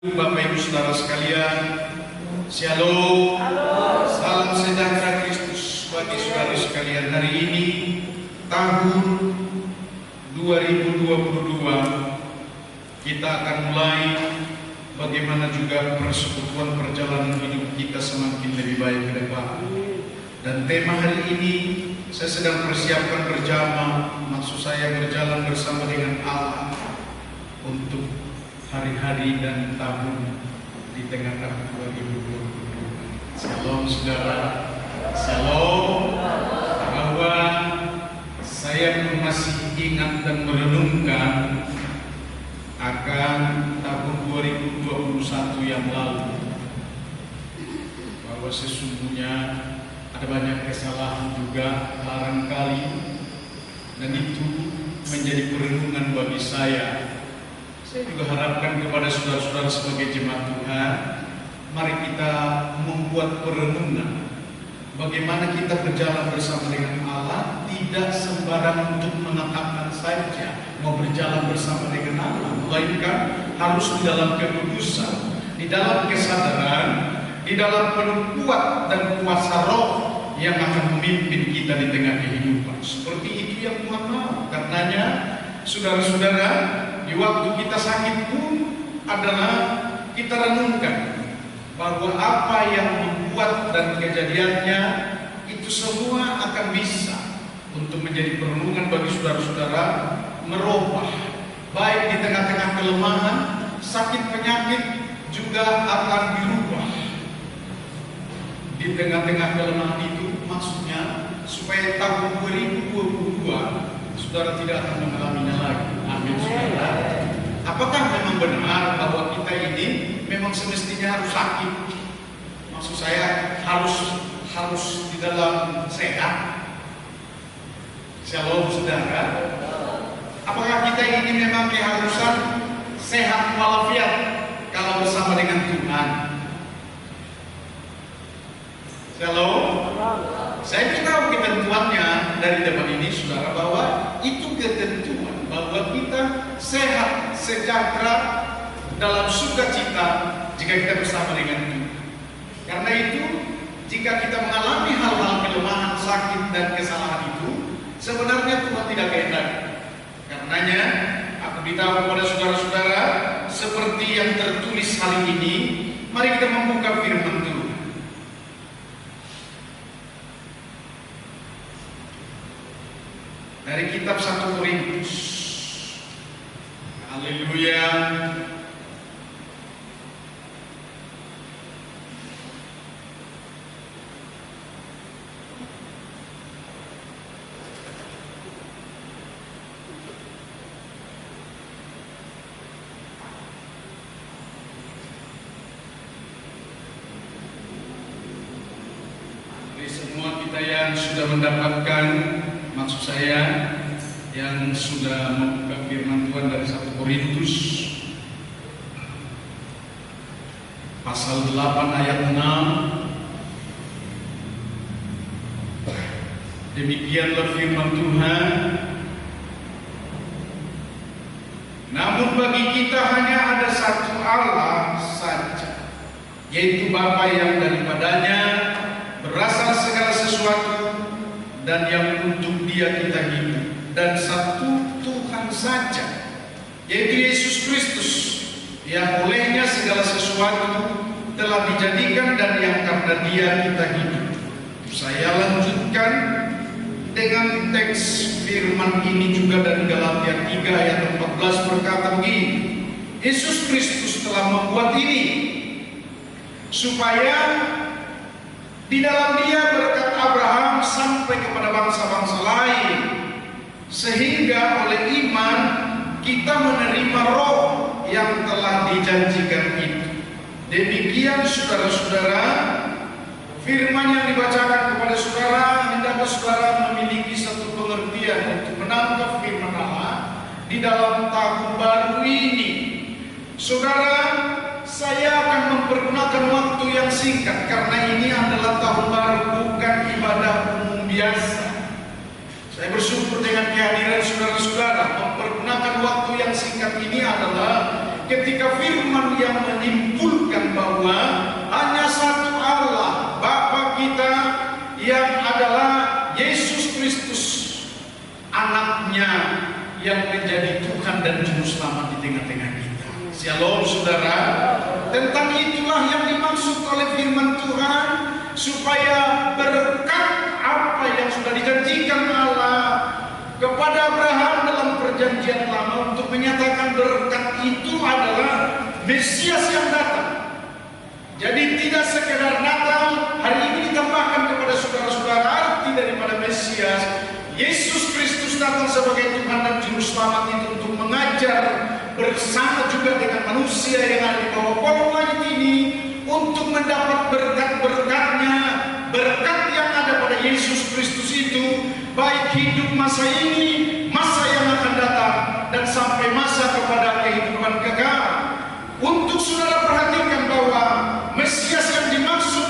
Bapak Ibu Saudara sekalian, Shalom. Salam sejahtera Kristus bagi saudara sekalian. Hari ini tahun 2022 kita akan mulai bagaimana juga persekutuan perjalanan hidup kita semakin lebih baik ke depan. Dan tema hari ini saya sedang persiapkan berjamaah, maksud saya berjalan bersama dengan Allah untuk hari-hari dan tahun di tengah tahun 2022. Shalom saudara, shalom. Bahwa saya masih ingat dan merenungkan akan tahun 2021 yang lalu, bahwa sesungguhnya ada banyak kesalahan juga barangkali, dan itu menjadi perenungan bagi saya. Saya juga harapkan kepada saudara-saudara sebagai jemaat Tuhan, mari kita membuat perenungan bagaimana kita berjalan bersama dengan Allah, tidak sembarang untuk menetapkan saja mau berjalan bersama dengan Allah, melainkan harus di dalam kekudusan, di dalam kesadaran, di dalam penuh kuat dan kuasa Roh yang akan memimpin kita di tengah kehidupan. Seperti itu yang Tuhan mau. Karenanya, saudara-saudara, di waktu kita sakit pun adalah kita renungkan bahwa apa yang membuat dan kejadiannya itu semua akan bisa untuk menjadi perenungan bagi saudara-saudara, merubah baik di tengah-tengah kelemahan, sakit penyakit juga akan dirubah. Di tengah-tengah kelemahan itu maksudnya supaya tahun 2022 saudara tidak akan mengalaminya lagi. Amin, saudara. Apakah memang benar bahwa kita ini memang semestinya harus sakit? Maksud saya harus di dalam sehat. Shalom, saudara. Apakah kita ini memang keharusan sehat walafiat kalau bersama dengan Tuhan? Shalom. Saya tahu ketentuannya dari tema ini, saudara, bahwa itu ketentuan bahwa kita sehat, sejahtera, dalam sukacita jika kita bersama dengan Tuhan. Karena itu, jika kita mengalami hal-hal kelemahan, sakit, dan kesalahan itu, sebenarnya Tuhan tidak kehendaki. Karenanya, aku beritahu kepada saudara-saudara, seperti yang tertulis hari ini, mari kita membuka firman Tuhan. Dari kitab 1 Korintus. Haleluya. Dari semua kita yang sudah mendapatkan, maksud saya yang sudah membuka firman Tuhan dari 1 Korintus pasal 8 ayat 6. Demikianlah firman Tuhan. Namun bagi kita hanya ada satu Allah saja, yaitu Bapa yang daripadanya berasal segala sesuatu dan yang untuk Dia kita hidup, dan satu Tuhan saja, yaitu Yesus Kristus, yang olehnya segala sesuatu telah dijadikan dan yang karena Dia kita hidup. Saya lanjutkan dengan teks firman ini juga dari Galatia 3 ayat 14 berkata begini, Yesus Kristus telah membuat ini supaya di dalam Dia berkat Abraham sampai kepada bangsa-bangsa lain, sehingga oleh iman kita menerima Roh yang telah dijanjikan itu. Demikian saudara-saudara, firman yang dibacakan kepada saudara, hendaknya saudara memiliki satu pengertian untuk menangkap firman Allah di dalam tahun baru ini. Saudara, saya akan mempergunakan waktu yang singkat karena ini adalah tahun baru, bukan ibadah umum biasa. Saya bersyukur dengan kehadiran saudara-saudara. Mempergunakan waktu yang singkat ini adalah ketika firman yang menimpa Shalom saudara. Tentang itulah yang dimaksud oleh firman Tuhan, supaya berkat apa yang sudah dijanjikan Allah kepada Abraham dalam perjanjian lama untuk menyatakan berkat itu adalah Mesias yang datang. Jadi tidak sekedar Natal, hari ini ditambahkan kepada saudara-saudara arti daripada Mesias. Yesus Kristus datang sebagai Tuhan dan Juru Selamat itu untuk mengajar bersama juga dengan manusia yang ada di bawah kolong langit ini untuk mendapat berkat-berkatnya. Berkat yang ada pada Yesus Kristus itu baik hidup masa ini, masa yang akan datang, dan sampai masa kepada kehidupan kekal. Untuk saudara perhatikan bahwa Mesias yang dimaksud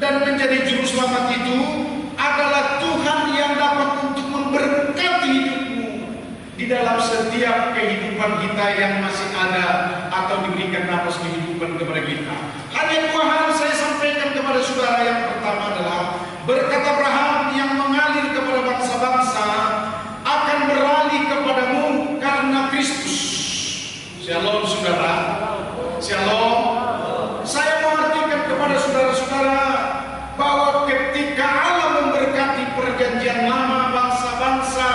dan menjadi Juru Selamat itu adalah Tuhan yang dapat untuk memberkati hidupmu di dalam setiap kehidupan kita yang masih ada atau diberikan nafas kehidupan kepada kita. Hanya dua hal saya sampaikan kepada saudara. Yang pertama adalah berkat Abraham yang mengalir kepada bangsa-bangsa akan beralih kepadamu karena Kristus. Shalom saudara. Shalom. Saya mengartikan kepada saudara-saudara bahwa ketika Allah memberkati perjanjian lama bangsa-bangsa,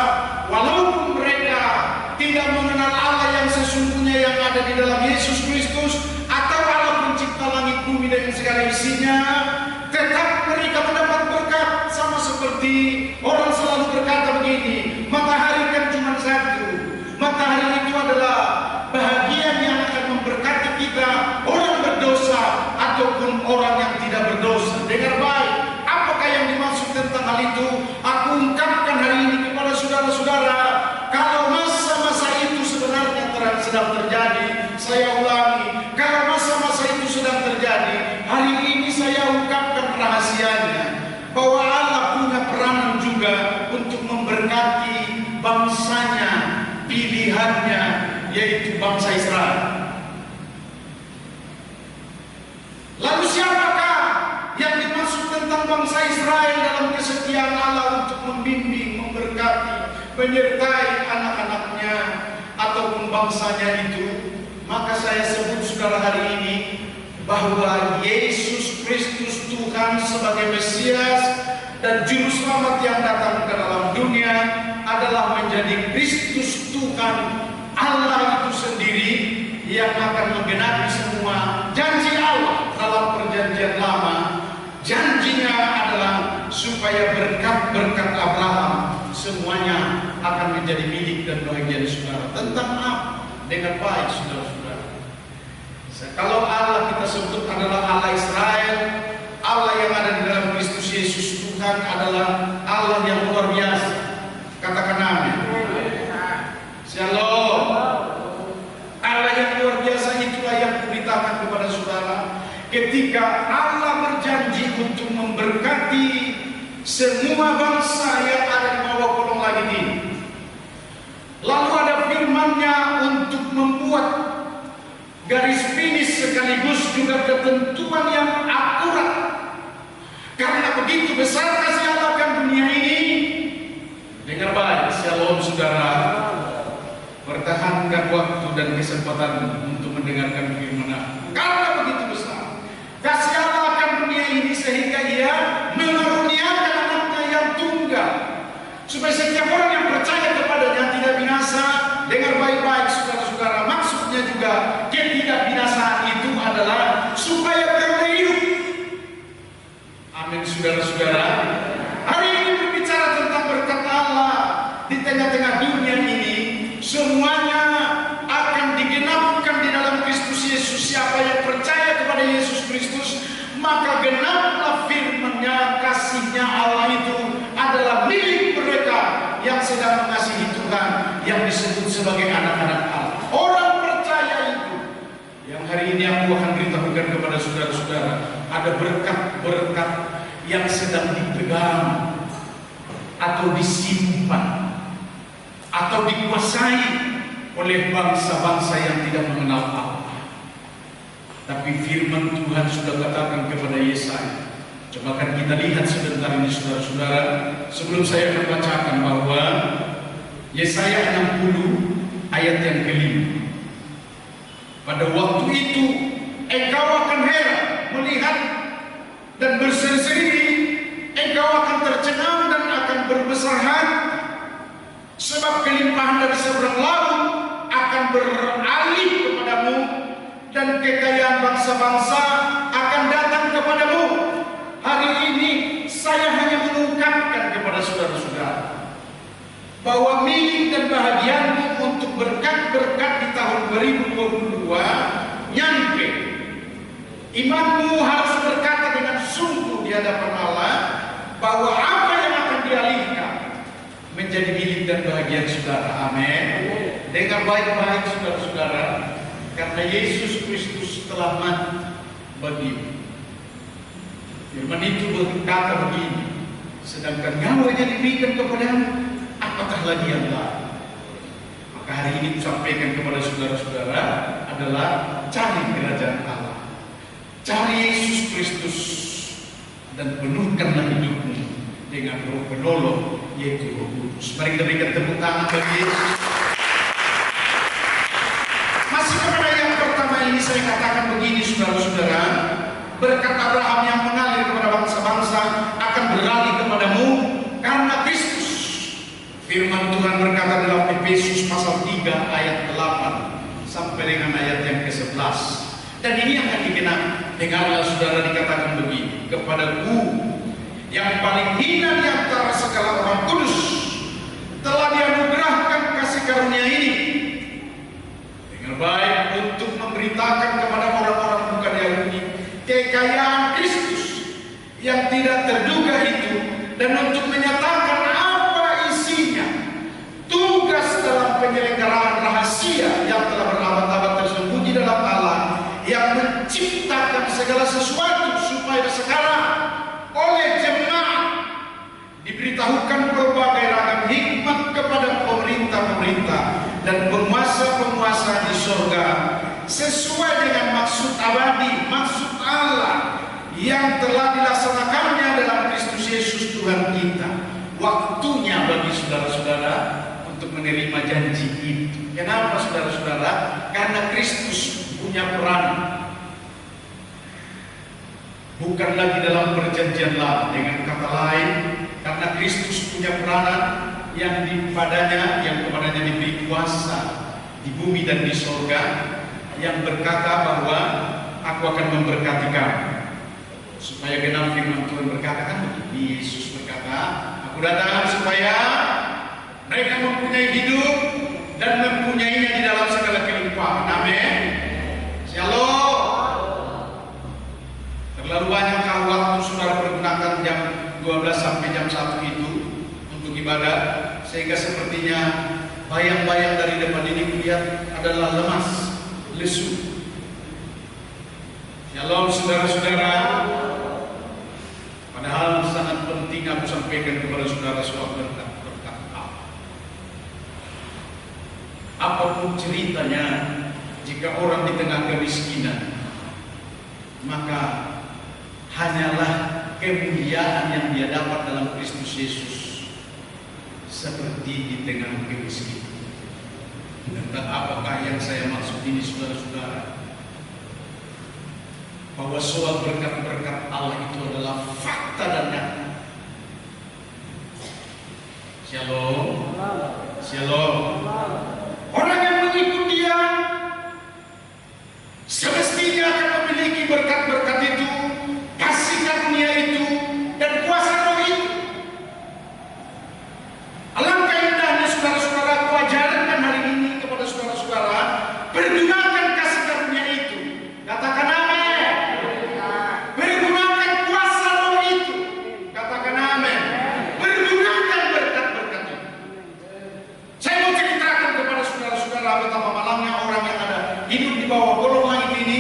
walaupun mereka tidak mengenal Allah yang sesungguhnya yang ada di dalam Yesus Kristus atau Allah pencipta langit bumi dan segala isinya, tetap mereka mendapat berkat. Sama seperti orang selalu berkata begini, matahari kan cuma satu. Matahari itu adalah bahagian yang akan memberkati kita, orang berdosa ataupun orang yang tidak berdosa. Dengar baik, apakah yang dimaksud tentang hal itu? Aku ungkapkan hari ini kepada saudara-saudara, kalau masa-masa itu sebenarnya sedang terjadi, saya ulangi, kalau masa-masa itu sedang terjadi, hari ini saya ungkapkan rahasianya, bahwa Allah punya peranan juga untuk memberkati bangsanya, pilihannya, yaitu bangsa Israel. Lalu siapakah yang dimaksud tentang bangsa Israel dalam kesetiaan Allah untuk membimbing, memberkati, menyertai anak-anaknya ataupun bangsanya itu? Maka saya sebut saudara hari ini bahwa Yesus Kristus Tuhan sebagai Mesias dan Juru Selamat yang datang ke dalam dunia adalah menjadi Kristus Tuhan Allah itu sendiri yang akan menggenapi semua janji Allah dalam perjanjian lama. Janjinya adalah supaya berkat-berkat Abraham semuanya akan menjadi milik dan bagian saudara. Tentang apa? Dengan baik saudara-saudara. Kalau Allah kita sebut adalah Allah Israel, Allah yang ada di dalam Kristus Yesus Tuhan adalah Allah yang luar biasa. Katakan amin. Shalom. Allah yang luar biasa itulah yang kuberitakan kepada saudara. Ketika Allah berjanji untuk memberkati semua bangsa yang ada di bawah kolong langit ini, lalu ada firman-Nya untuk membuat garis finish sekaligus juga ketentuan yang akurat. Karena begitu besar kasih Allah akan dunia ini. Dengar baik, shalom saudara. Pertahankan waktu dan kesempatan untuk mendengarkan firman Allah. Karena begitu besar kasih Allah akan dunia ini, sehingga Ia mengaruniakan anaknya yang tunggal, supaya setiap orang yang percaya kepadanya tidak binasa. Dengar baik-baik saudara-saudara, maksudnya juga ketidakbinasaan itu adalah supaya beroleh hidup. Amin saudara-saudara. Hari ini berbicara tentang berkat Allah di tengah-tengah dunia ini. Semuanya akan digenapkan di dalam Kristus Yesus. Siapa yang percaya kepada Yesus Kristus, maka genaplah firman-Nya, kasih-Nya Allah itu adalah milik mereka yang sedang mengasihi Tuhan, yang disebut sebagai anak-anak Allah. Orang percaya itu yang hari ini aku akan beritahukan kepada saudara-saudara. Ada berkat-berkat yang sedang dipegang atau disimpan atau dikuasai oleh bangsa-bangsa yang tidak mengenal Allah. Tapi firman Tuhan sudah katakan kepada Yesaya. Coba kan kita lihat sebentar ini saudara-saudara, sebelum saya membacakan, bahwa Yesaya 60 ayat yang kelima. Pada waktu itu engkau akan heran melihat dan berseri-seri, engkau akan tercengang dan akan berbesar hati, sebab kelimpahan dari seberang laut akan beralih kepadamu, dan kekayaan bangsa-bangsa akan datang kepadamu. Hari ini saya hanya mengungkapkan kepada saudara-saudara bahwa milik dan bahagianmu untuk berkat-berkat di tahun 2022 nyampe. Imanmu harus berkata dengan sungguh di hadapan Allah bahwa apa yang akan dialihkan menjadi milik dan bahagian saudara. Amin. Dengar baik-baik saudara-saudara, karena Yesus Kristus telah mati bagimu. Firman itu berkata begini, sedangkan nyawa yang diberikan kepadamu, apakah lagi yang lain? Maka hari ini kusampaikan kepada saudara-saudara adalah cari kerajaan Allah, cari Yesus Kristus, dan penuhkanlah hidupmu dengan Roh penolong, yaitu Roh Kudus. Mari kita berikan tepuk tangan bagi Yesus. Masih kepada yang pertama ini saya katakan begini saudara-saudara, berkat Abraham yang mengalir kepada bangsa-bangsa akan beralih kepadamu karena Kristus. Firman Tuhan berkata dalam Efesus pasal 3 ayat 8 sampai dengan ayat yang ke-11. Dan ini akan digenapi. Dengarlah saudara, dikatakan begini, kepadaku yang paling hina di antara segala orang kudus telah dianugerahkan kasih karunia ini. Dengar baik, untuk memberitakan kepada orang-orang bukan Yahudi kekayaan Kristus yang tidak terduga itu, dan untuk menyatakan apa isinya, tugas dalam penyelenggaraan rahasia yang telah berabad-abad tersembunyi dalam Allah yang menciptakan segala sesuatu, supaya sekarang oleh jemaat diberitahukan berbagai ragam hikmat kepada pemerintah-pemerintah dan penguasa-penguasa di sorga, sesuai dengan maksud abadi, maksud Allah yang telah dilaksanakannya dalam Kristus Yesus Tuhan kita. Waktunya bagi saudara-saudara untuk menerima janji itu. Kenapa saudara-saudara? Karena Kristus punya peran, bukan lagi dalam perjanjian lama. Dengan kata lain, karena Kristus punya peranan yang kepadanya diberi kuasa di bumi dan di sorga, yang berkata bahwa aku akan memberkati kamu, supaya genap firman Tuhan berkata kan begini. Yesus berkata, aku datang supaya mereka mempunyai hidup dan mempunyainya di dalam segala kelimpahan. Amin. Shalom. Terlalu banyakkah waktu saudara pergunakan jam 12 sampai jam 1 itu untuk ibadah, sehingga sepertinya bayang-bayang dari depan ini kulihat adalah lemas, lesu. Shalom saudara-saudara. Padahal sangat penting aku sampaikan kepada saudara soal berkat-berkat Allah. Apapun ceritanya, jika orang di tengah kemiskinan, maka hanyalah kemuliaan yang dia dapat dalam Kristus Yesus, seperti di tengah kemiskinan. Tentang apakah yang saya maksud ini saudara-saudara? Bahwa soal berkat-berkat Allah itu adalah fakta dan nyata. Shalom. Shalom. Orang yang mengikut dia semestinya akan memiliki berkat-berkat itu, kasih karunia itu, dan kuasa roh itu. Alangkah indahnya saudara-saudara, aku ajarkan hari ini kepada saudara-saudara, pergunakan kasih karunia itu. Katakan amin. Pergunakan kuasa roh itu. Katakan amin. Pergunakan berkat-berkat itu. Saya mau ceritakan kepada saudara-saudara betapa malangnya orang yang ada hidup di bawah kolong langit ini,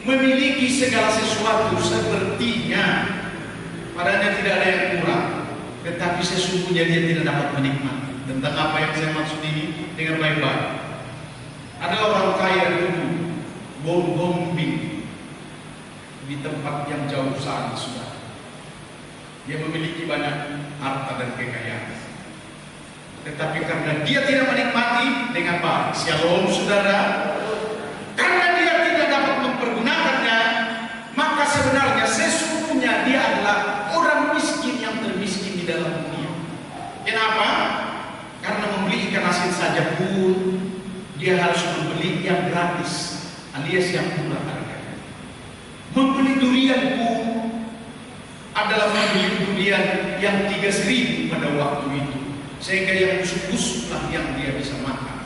memiliki segala sesuatu sepertinya padanya tidak ada yang kurang, tetapi sesungguhnya dia tidak dapat menikmati. Tentang apa yang saya maksud ini, dengan baik-baik. Ada orang kaya dulu bombing di tempat yang jauh sana, sudah. Dia memiliki banyak harta dan kekayaan, tetapi karena dia tidak menikmati dengan baik, shalom saudara, karena dia alias yang murah harganya. Membeli durian pun adalah membeli durian yang 3.000 pada waktu itu, sehingga yang busuk-busuklah yang dia bisa makan.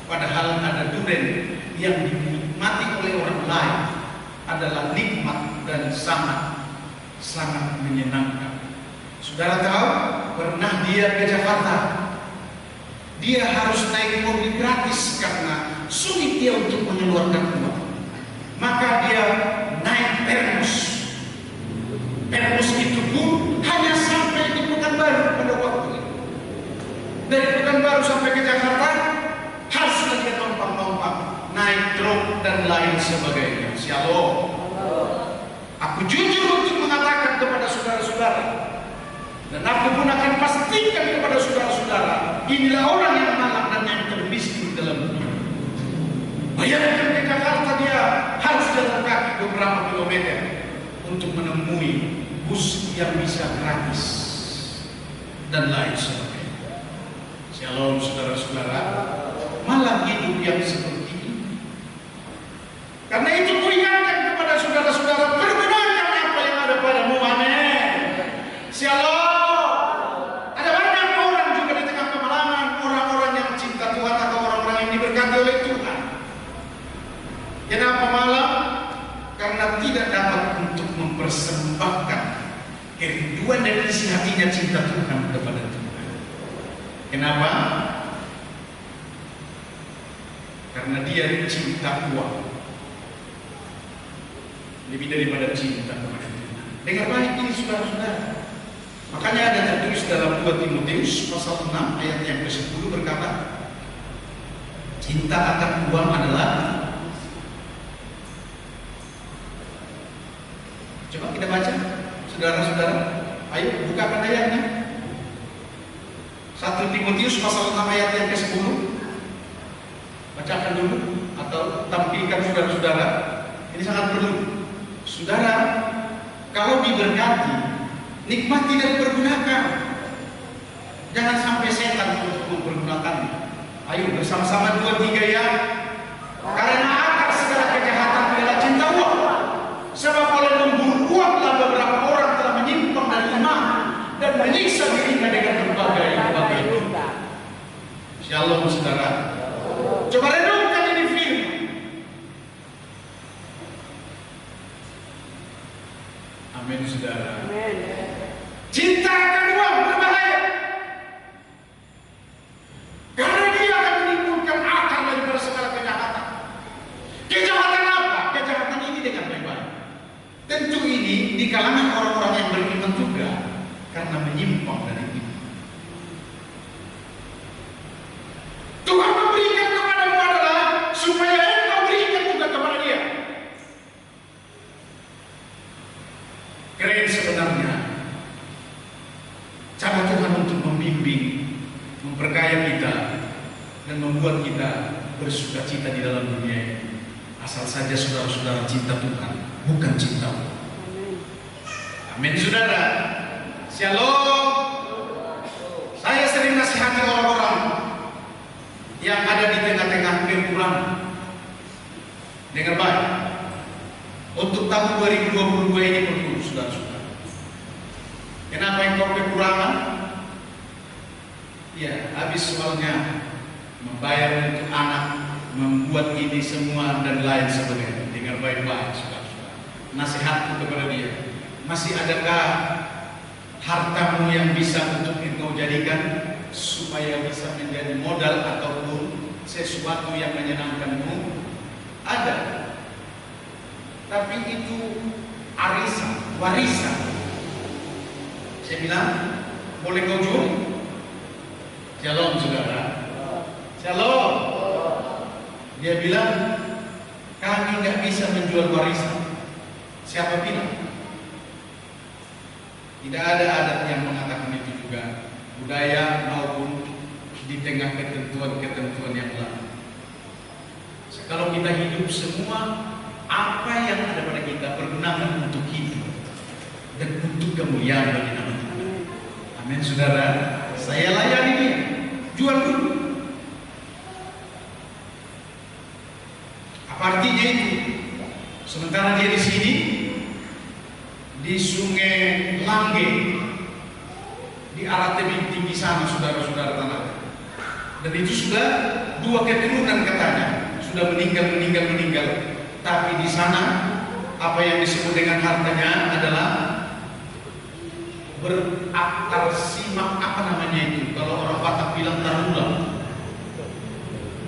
Padahal ada durian yang dinikmati oleh orang lain adalah nikmat dan sangat menyenangkan. Saudara tahu, pernah dia ke Jakarta, dia harus naik mobil gratis karena sulit dia untuk mengeluarkan uang. Maka dia naik Permus. Permus itu pun hanya sampai di Pekanbaru pada waktu itu. Dari Pekanbaru sampai ke Jakarta harus dia numpang-numpang, naik truk dan lain sebagainya. Shalom. Aku jujur untuk mengatakan kepada saudara-saudara, dan aku pun akan pastikan kepada saudara-saudara, inilah orang yang malang dan yang termiskin dalam dunia. Bayangkan ke Jakarta dia harus jalan kaki beberapa kilometer untuk menemui bus yang bisa gratis dan lain sebagainya. Shalom saudara-saudara, malah hidup yang seperti ini. Karena itu ku ingatkan kepada saudara-saudara, pergunakan apa yang ada padamu. Amin. Shalom. Ada banyak orang juga di tengah kemalangan, orang-orang yang cinta Tuhan atau orang-orang yang diberkati oleh Tuhan. Kenapa malam? Karena tidak dapat untuk mempersembahkan kerinduan dan isi hatinya cinta Tuhan kepada Tuhan. Kenapa? Karena dia cinta uang lebih daripada cinta kepada Tuhan. Dengar baik ini saudara-saudara. Makanya ada tertulis dalam 2 Timotius pasal 6 ayat yang ke-10 berkata, cinta akan uang adalah. Coba kita baca, saudara-saudara. Ayo bukakan ayatnya. 1 Timotius pasal 6 ayat yang ke-10. Bacakan dulu atau tampilkan saudara-saudara. Ini sangat perlu. Saudara, kalau diberkati, nikmati dan pergunakan. Jangan sampai setan untuk mempergunakannya. Ayo bersama-sama 2-3 ya. Karena akar segala kejahatan adalah cinta uang. Sebab oleh memburu uanglah beberapa orang telah menyimpang dari iman dan menyiksa dirinya dengan berbagai dosa. Shalom saudara. Coba renungkan ini firman. Amin saudara. Cinta akan uang berbahaya. Karena dia akan menimbulkan akar daripada segala kejahatan. Kejahatan apa? Kejahatan ini dengan baik-baik. Tentu ini di kalangan orang-orang yang beriman juga, karena menyimpang dari iman. Tuhan memberikan kepadamu adalah supaya engkau berikan juga kepada dia. Keren sebenarnya cara Tuhan untuk membimbing, memperkaya kita, dan membuat kita bersukacita di dalam dunia ini. Asal saja saudara-saudara cinta Tuhan, bukan cinta Allah. Amin saudara. Shalom. Saya sering nasihati orang-orang yang ada di tengah-tengah kekurangan. Dengar baik. Untuk tahun 2022 ini perlu saudara-saudara. Kenapa engkau kekurangan? Ya, habis soalnya membayar untuk anak, membuat ini semua dan lain sebagainya. Dengar baik-baik saudara-saudara. Nasihatku kepada dia, masih adakah hartamu yang bisa untuk engkau jadikan supaya bisa menjadi modal ataupun sesuatu yang menyenangkanmu? Ada, tapi itu arisan, warisan. Saya bilang, boleh kau jual? Shalom saudara. Shalom. Dia bilang, kami nggak bisa menjual warisan. Siapa bilang? Tidak ada adat yang mengatakan itu juga, budaya maupun di tengah ketentuan-ketentuan yang lain. Kalau kita hidup semua, apa yang ada pada kita pergunakan untuk hidup dan untuk kemuliaan bagi nama Tuhan. Amin saudara. Saya layani dia, jual dulu. Apa artinya itu? Sementara dia di sini, di Sungai Langge, di arah tebing tinggi sana, saudara-saudara tanah. Dan itu sudah 2 keturunan katanya, sudah meninggal. Tapi di sana, apa yang disebut dengan hartanya adalah berakar simak, apa namanya itu? Kalau orang Batak bilang tarula,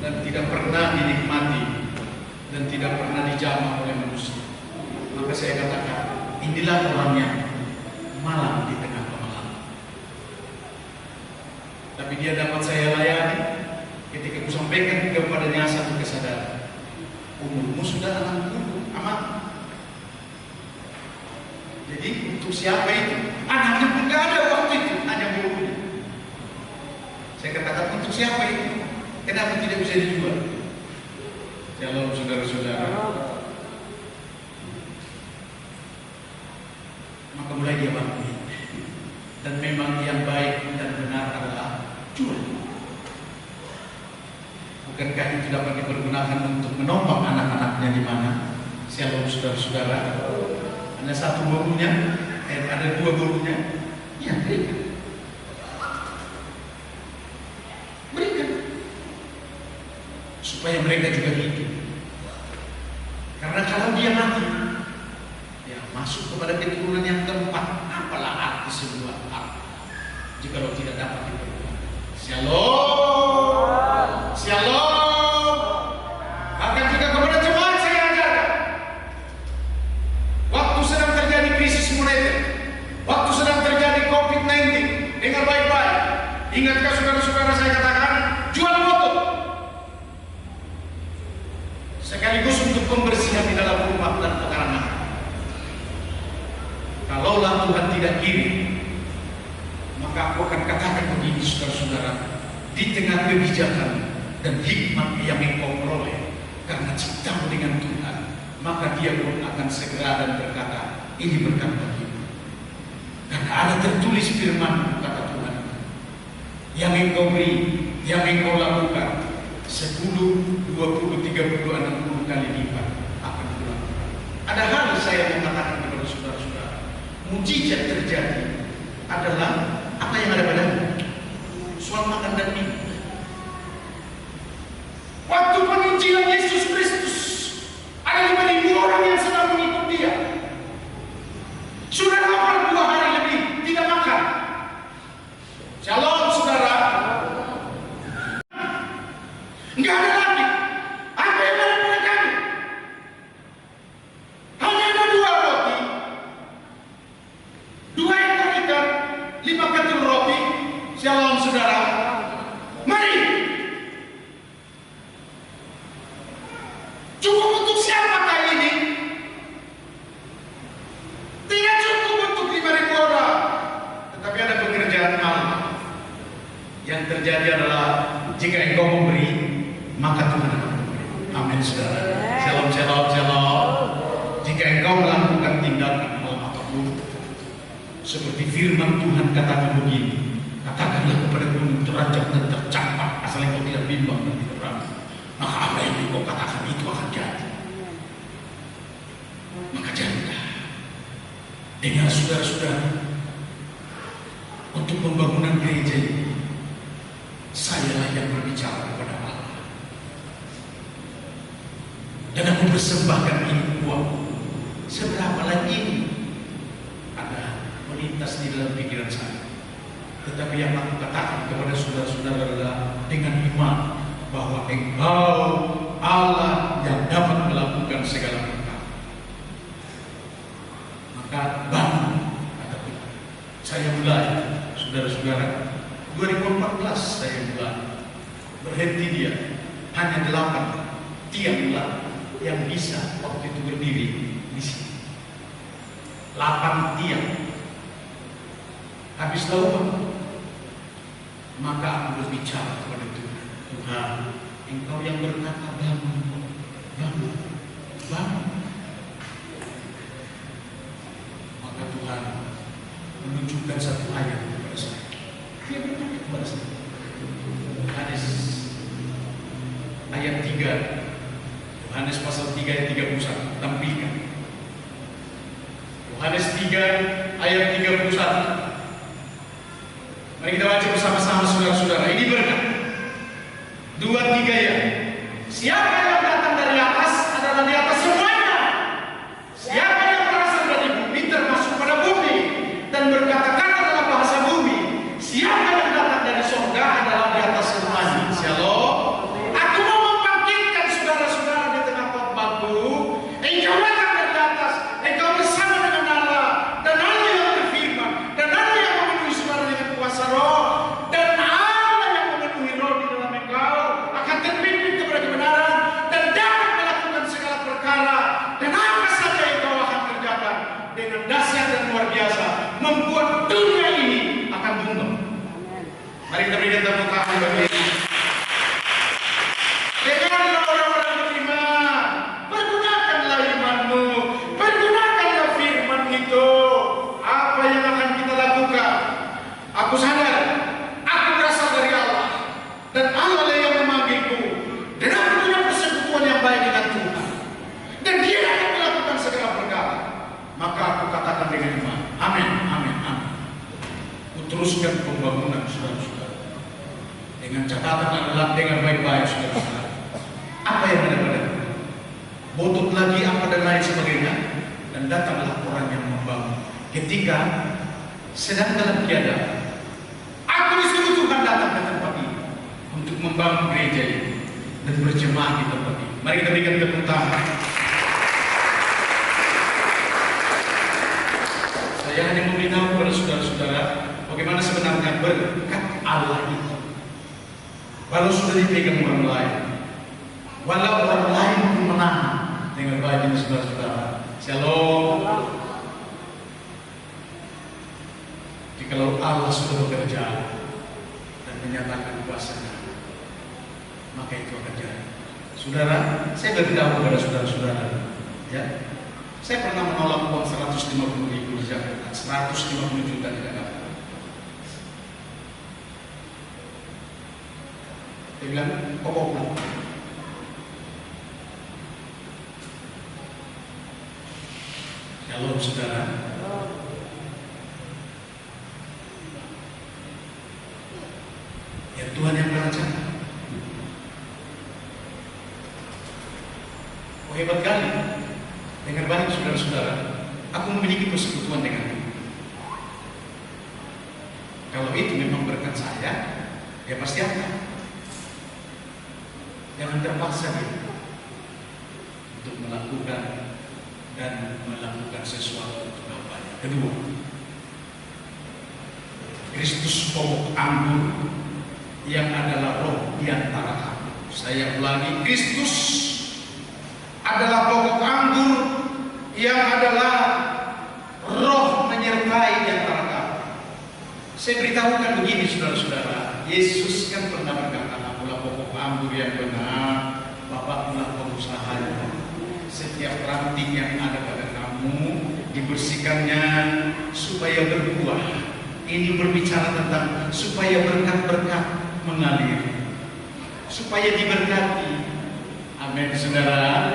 dan tidak pernah dinikmati dan tidak pernah dijamah oleh manusia. Maka saya katakan, inilah orangnya malam di tengah malam. Tapi dia dapat saya layani ketika ku sampaikan kepadanya satu kesadaran. Umurmu sudah 60, amat. Jadi untuk siapa itu? Anaknya pun gak ada waktu itu, hanya burunya. Saya katakan untuk siapa itu? Kenapa tidak bisa dijual? Shalom saudara-saudara. Maka mulai dia bangkit. Dan memang yang baik dan benar adalah jual. Bukankah itu dapat dipergunakan untuk menopang anak-anaknya di mana? Shalom saudara-saudara. Ada 1 borunya, ada 2 borunya. Ya, berikan. Supaya mereka juga hidup. Karena kalau dia mati, ya masuk kepada keturunan yang keempat. Apalah arti sebuah harta jika tidak dapat dipergunakan? Shalom, shalom. Bahkan juga kepada jemaat saya ajarkan, waktu sedang terjadi krisis moneter, waktu sedang terjadi COVID-19, dengar baik-baik. Ingatkah saudara-saudara saya katakan, jual motor sekaligus untuk pembersihan di dalam rumah dan pekarangan. Kalaulah Tuhan tidak kirim, maka aku akan katakan begini saudara-saudara, di tengah kebijakan dan hikmat yang engkau peroleh karena cintamu dengan Tuhan, maka dia pun akan segera dan berkata, ini berkat bagimu. Karena ada tertulis firman, kata Tuhan, yang engkau beri, yang engkau lakukan 10, 20, 30, 60 kali lipat akan pulang. Ada hal saya mau katakan kepada saudara-saudara, mujizat terjadi adalah apa yang ada padamu. Soal makan dan minum. Waktu penginjilan Yesus Kristus, ada 5.000 orang yang sedang mengikut dia. Sudah 82 hari lebih tidak makan. Shalom saudara. Enggak ada lagi. Apa yang ada pada kami? Hanya ada 2 roti, 2 ekor ikan, 5 ketul roti. Shalom saudara. Mari. Cukup untuk siapakah ini? Tidak cukup untuk 5.000 orang. Tetapi ada pekerjaan malam. Yang terjadi adalah jika engkau memberi, maka Tuhan akan memberi. Amin saudara. Shalom, shalom, shalom. Jika engkau melakukan tindakan malam apapun, seperti firman Tuhan katakan begini, katakanlah kepada gunung terajak dan tercampak, asal engkau tidak bimbang dan tidak ragu, maka apa yang engkau katakan itu akan jadi. Maka jadilah. Dengan saudara-saudara, untuk pembangunan gereja ini, sayalah yang berbicara kepada Allah. Dan aku persembahkan ini uang. Seberapa lagi ini ada melintas di dalam pikiran saya. Tetapi yang aku katakan kepada saudara-saudara adalah dengan iman bahwa engkau Allah yang dapat melakukan segala perkara. Maka bangun, kata Tuhan. Saya mulai, saudara-saudara, 2014 saya mulai. Berhenti dia, hanya 8 tiang yang bisa waktu itu berdiri di sini. 8 tiang. Habis lalu, maka aku berbicara kepada Tuhan. Tuhan, engkau yang berkata bangun, bangun, bangun. Maka Tuhan menunjukkan satu ayat kepada saya. Dia berkata kepada saya, Yohanes ayat 3, Yohanes pasal 3 ayat 31. tampilkan. Yohanes 3 ayat 31. Mari kita baca bersama-sama saudara-saudara. Ini berkat. 2, 3 ya. Siapa yang datang dari atas adalah di atas semuanya. Siapa yang berasal dari bumi termasuk pada bumi dan berkata-kata dalam bahasa bumi. Siapa yang datang dari surga adalah di atas semuanya. Shalom. Aku mau membangkitkan saudara-saudara di tengah khotbahku. Engkau datang dari atas. Engkau bersama dengan Allah. Dan Allah yang berfirman. Dan Allah yang memenuhi saudara dengan kuasa roh. Dan Allah yang memenuhi roh di dalam engkau akan terpimpin kepada kebenaran dan dapat melakukan segala perkara. Dan apa saja yang kau akan kerjakan dengan dahsyat dan luar biasa, membuat dunia ini akan tunduk. Mari kita berikan tepuk tangan bagi Yesus. Dengarlah orang-orang beriman, pergunakanlah imanmu, pergunakanlah firman itu. Apa yang akan kita lakukan? Aku sadar, aku berasal dari Allah, dan Allah lah yang memanggilku, dan aku punya persekutuan yang baik dengan Tuhan, dan Dia akan melakukan segala perkara. Maka aku katakan dengan iman, amin, amin, amin. Teruskan pembangunan saudara-saudara. Dengan catatan adalah dengan baik-baik saudara-saudara. Apa yang ada pada kita? Botol lagi apa dan lain sebagainya. Dan datanglah orang yang membangun. Ketika sedang dalam keadaan, aku disuruh Tuhan datang ke tempat ini untuk membangun gereja ini dan berjemaah di tempat ini. Mari kita berikan tepuk tangan. Saya hanya memberitahu kepada saudara-saudara bagaimana sebenarnya berkat Allah itu. Walau sudah dipegang orang lain, walau orang lain pun menang dengan baik ini saudara-saudara. Shalom. Jikalau Allah sudah bekerja dan menyatakan kuasanya, maka itu akan jadi. Saudara, saya beritahu kepada saudara-saudara, ya. Saya pernah menolak uang 150.000 di Jakarta, 150 juta di Jakarta. Dia bilang, kok pulang? Shalom saudara. Ya Tuhan yang merancang. Oh hebat kali. Dengar baik saudara-saudara, aku memiliki persekutuan dengan Tuhan. Kalau itu memang berkat saya, ya pasti ada. Jangan terpaksa dia untuk melakukan dan melakukan sesuatu untuk Bapaknya. Kedua, Kristus pokok anggur yang adalah roh di antara kamu. Saya ulangi, Kristus adalah pokok anggur yang adalah roh menyertai di antara kamu. Saya beritahukan begini saudara-saudara, Yesus kan pernah berkata, akulah pokok anggur yang benar, Bapaklah pengusahanya. Setiap ranting yang ada pada kamu dibersihkannya supaya berbuah. Ini berbicara tentang supaya berkat-berkat mengalir, supaya diberkati. Amin saudara.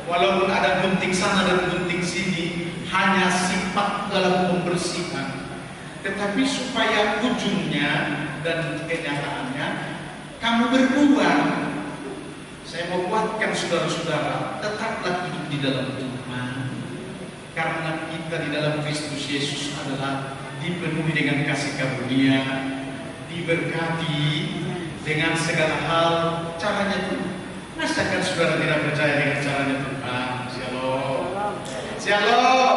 Walaupun ada gunting sana dan gunting sini, hanya sifat dalam pembersihan, tetapi supaya ujungnya dan kenyataannya kamu berbuah. Saya mau kuatkan saudara-saudara, tetaplah hidup di dalam Tuhan, karena kita di dalam Kristus Yesus adalah dipenuhi dengan kasih karunia, diberkati dengan segala hal. Caranya itu, masakan saudara tidak percaya dengan caranya Tuhan? Shalom, shalom.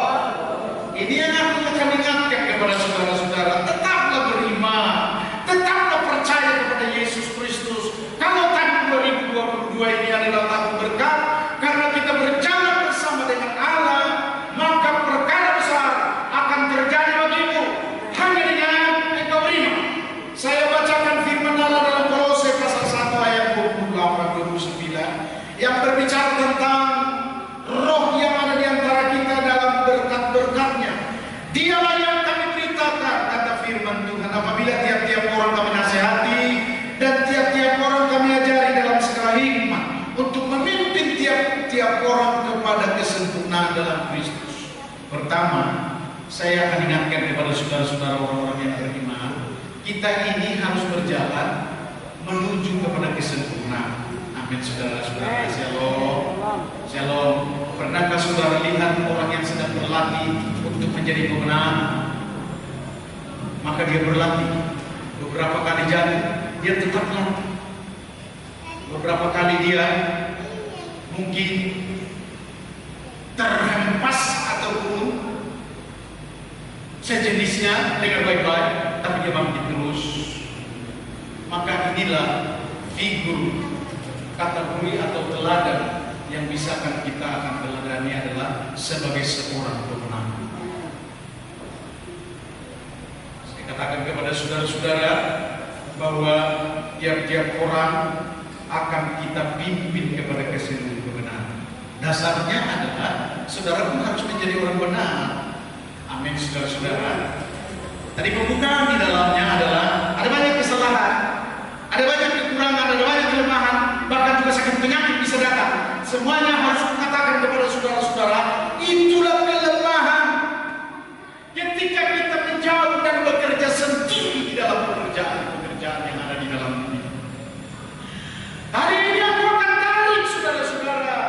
Ini yang aku akan ingatkan kepada saudara-saudara, tetaplah beriman, tetaplah percaya kepada Yesus Kristus. Kalau tahun 2022 ini adalah tahun berkat, karena kita berjalan bersama dengan Allah, maka perkara besar akan terjadi bagimu hanya dengan engkau beriman. Saya bacakan firman Allah dalam Kolose pasal 1 ayat 28-29 yang berbicara tentang roh yang ada di antara kita dalam berkat-berkatnya. Dialah yang kami beritakan, kata firman Tuhan, apabila tiap-tiap orang kami nasihati dan tiap-tiap orang kami ajari dalam segala hikmat, untuk memimpin tiap-tiap orang kepada Pertama, saya akan ingatkan kepada saudara-saudara orang-orang yang beriman, kita ini harus berjalan menuju kepada kesempurnaan. Amin, saudara-saudara. Shalom. Shalom. Pernahkah saudara lihat orang yang sedang berlatih untuk menjadi pemenang? Maka dia berlatih. Beberapa kali jatuh, dia tetap latih. Beberapa kali dia mungkin terhempas ataupun sejenisnya dengan baik-baik, tapi dia bangkit terus. Maka inilah figur, kategori atau teladan yang bisa kita akan teladani adalah sebagai seorang pemenang. Saya katakan kepada saudara-saudara bahwa tiap-tiap orang akan kita pimpin kepada keseluruhan kebenaran. Dasarnya adalah saudara pun harus menjadi orang benar. Amin, saudara-saudara. Tadi pembukaan di dalamnya adalah ada banyak kesalahan, ada banyak kekurangan, ada banyak kelemahan, bahkan juga sakit penyakit bisa datang. Semuanya harus katakan kepada saudara-saudara, itulah kelemahan. Ketika kita menjauh dan bekerja sendiri di dalam pekerjaan yang ada di dalam ini. Hari ini aku akan tarik saudara-saudara,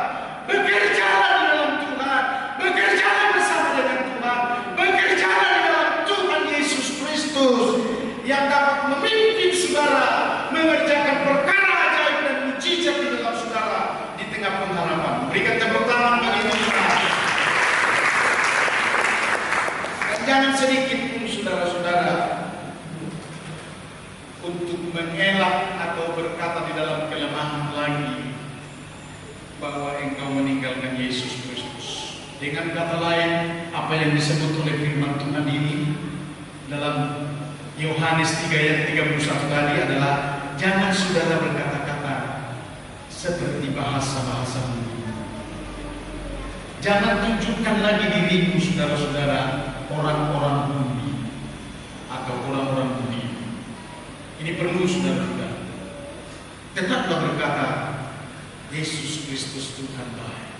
bekerjalah di dalam Tuhan, bekerjalah bersama dengan Tuhan, bekerjalah di dalam Tuhan Yesus Kristus yang dapat memimpin saudara mengerjakan perkara ajaib dan mujizat di dalam saudara di tengah pengharapan. Berikan tepuk tangan bagi Tuhan. Dan jangan sedikit pun saudara-saudara untuk mengelak atau berkata di dalam kelemahan lagi bahwa engkau meninggalkan Yesus Kristus. Dengan kata lain, apa yang disebut oleh firman Tuhan ini dalam Yohanes 3 ayat 31 tadi adalah jangan saudara berkata-kata seperti bahasa-bahasa bumi. Jangan tunjukkan lagi dirimu saudara-saudara orang-orang bumi atau orang-orang bumi. Ini perlu saudara-saudara. Tetaplah berkata Yesus Kristus Tuhan baik.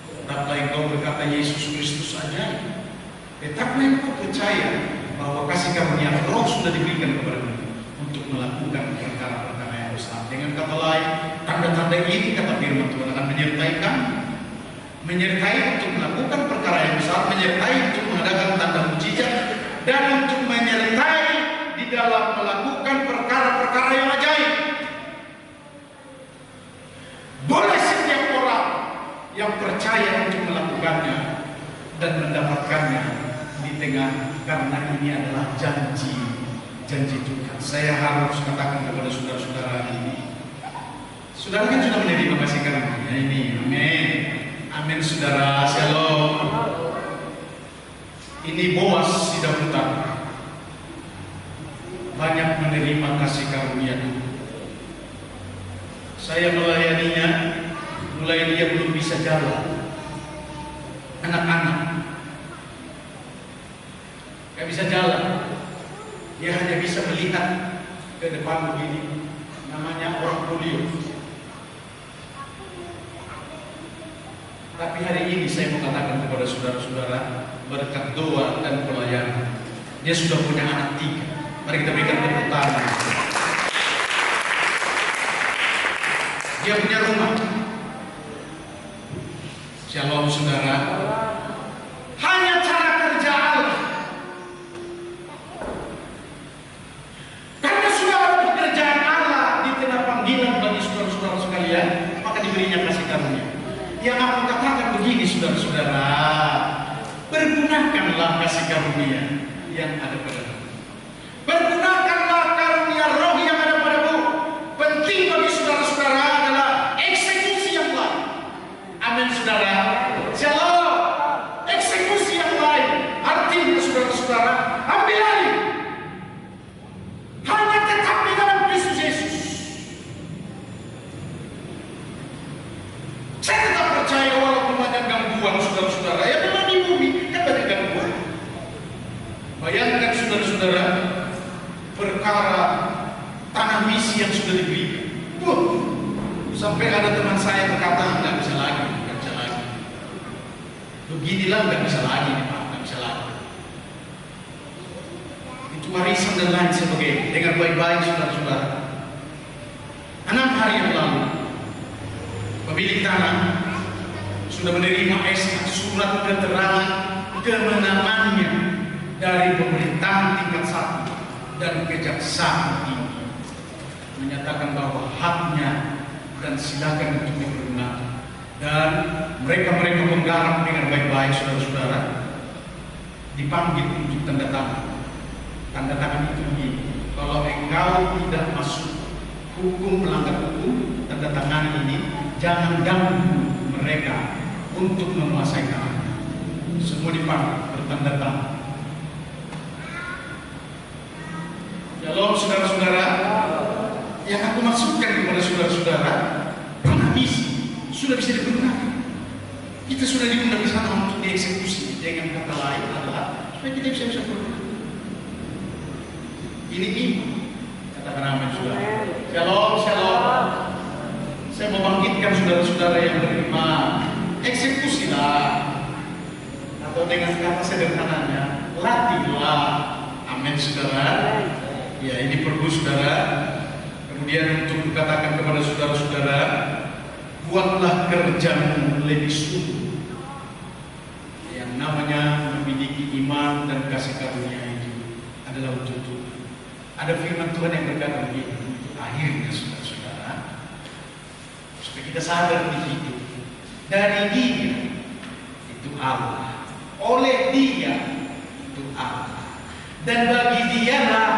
Tetaplah engkau berkata Yesus Kristus ajaib. Tetaplah engkau percaya bahwa kasih karunia Roh sudah diberikan kepadamu untuk melakukan perkara-perkara yang besar. Dengan kata lain, tanda-tanda ini kata firman Tuhan akan menyertai kami, menyertai untuk melakukan perkara yang besar, menyertai untuk mengadakan tanda mujizat, dan untuk menyertai di dalam melakukan perkara-perkara yang ajaib. Boleh setiap orang yang percaya untuk melakukannya dan mendapatkannya di tengah, karena ini adalah janji Tuhan. Saya harus katakan kepada saudara-saudara ini, saudara kan sudah menerima kasih karunia ini. Amin. Amin, saudara. Shalom. Ini Boas di Dafutan banyak menerima kasih karunia itu. Saya melayaninya, mulai dia belum bisa jalan, anak-anak gak bisa jalan, dia hanya bisa melihat ke depan begini, namanya orang polio. Tapi hari ini saya mau katakan kepada saudara-saudara, berkat doa dan pelayanan, dia sudah punya anak 3. Mari kita berikan tepuk tangan. Dia punya rumah. Shalom saudara. Hanya cara kerja Allah. Karena sudah ada pekerjaan Allah di tengah panggilan bagi saudara-saudara sekalian, maka diberinya kasih karunia. Yang aku katakan begini saudara-saudara, pergunakanlah kasih karunia yang ada padamu. Pergunakanlah karunia Roh yang ada padamu. Penting bagi saudara-saudara adalah eksekusi yang lain. Amin saudara. Shalom. Eksekusi yang lain. Artinya saudara-saudara, ambil alih. Hanya tetap di dalam Kristus Yesus. Saya tetap percaya walaupun banyak gangguan saudara-saudara, ya memang di bumi kan banyak gangguan. Bayangkan saudara-saudara, perkara tanah misi yang sudah diberikan. Sampai ada teman saya berkata, nggak bisa lagi. Beginilah nggak bisa lagi, Pak. untuk warisan dan lain sebagainya. Dengar baik-baik saudara-saudara. 6 hari yang lalu, pemilik tanah sudah menerima SK surat keterangan kemenangannya dari pemerintahan tingkat 1 dan kejaksaan tinggi, menyatakan bahwa haknya dan silakan untuk dipergunakan. Dan mereka menggarap dengan baik-baik saudara-saudara, dipanggil untuk tanda tangan. Tanda tangan itu begini: kalau engkau tidak masuk hukum, melanggar hukum, tanda tangan ini, jangan ganggu mereka untuk menguasai tanah. Semua dipanggil bertanda tangan. Shalom saudara-saudara, yang aku maksudkan kepada saudara-saudara, tanah misi sudah bisa digunakan. Kita sudah diundang di sana untuk dieksekusi. Dengan kata lain adalah supaya kita bisa berguna. Ini iman. Katakan amin saudara. Shalom, shalom. Saya mau bangkitkan saudara-saudara yang beriman. Eksekusilah. Atau dengan kata sederhananya, latihlah. Amin saudara. Ya, ini perlu saudara. Kemudian untuk katakan kepada saudara-saudara, buatlah kerjamu lebih sungguh. Yang namanya memiliki iman dan kasih karunia itu adalah untuk Tuhan. Ada firman Tuhan yang berkata begini, akhirnya saudara-saudara, supaya kita sadar di hidup, dari Dia itu Allah, oleh Dia itu Allah, dan bagi Dialah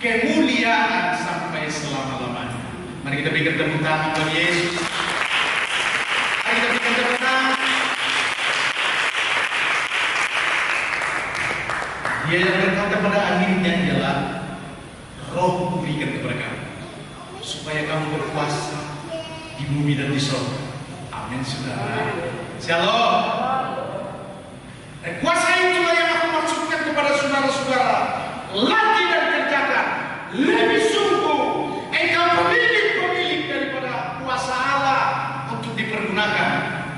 kemuliaan sampai selama-lamanya. Mari kita berikan tepuk tangan bagi Yesus. Mari kita berikan tepuk tangan. Dia yang berkata pada akhirnya ialah, Roh berikan kepada kamu supaya kamu berkuasa di bumi dan di surga. Amin saudara. Shalom. Dan kuasa itulah yang aku maksudkan kepada saudara-saudara. Latih dan kerjakan lebih sungguh. Engkau pemilik daripada kuasa Allah untuk dipergunakan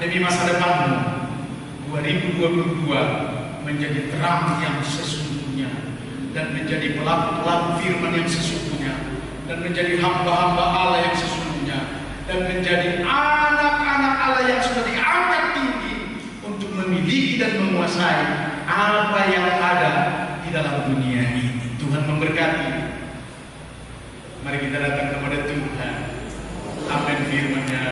demi masa depanmu. 2022 menjadi terang yang sesungguhnya, dan menjadi pelaku-pelaku firman yang sesungguhnya, dan menjadi hamba-hamba Allah yang sesungguhnya, dan menjadi anak-anak Allah yang sudah diangkat tinggi untuk memiliki dan menguasai apa yang ada di dalam dunia ini. Tuhan memberkati. Mari kita datang kepada Tuhan. Amin firman-Nya.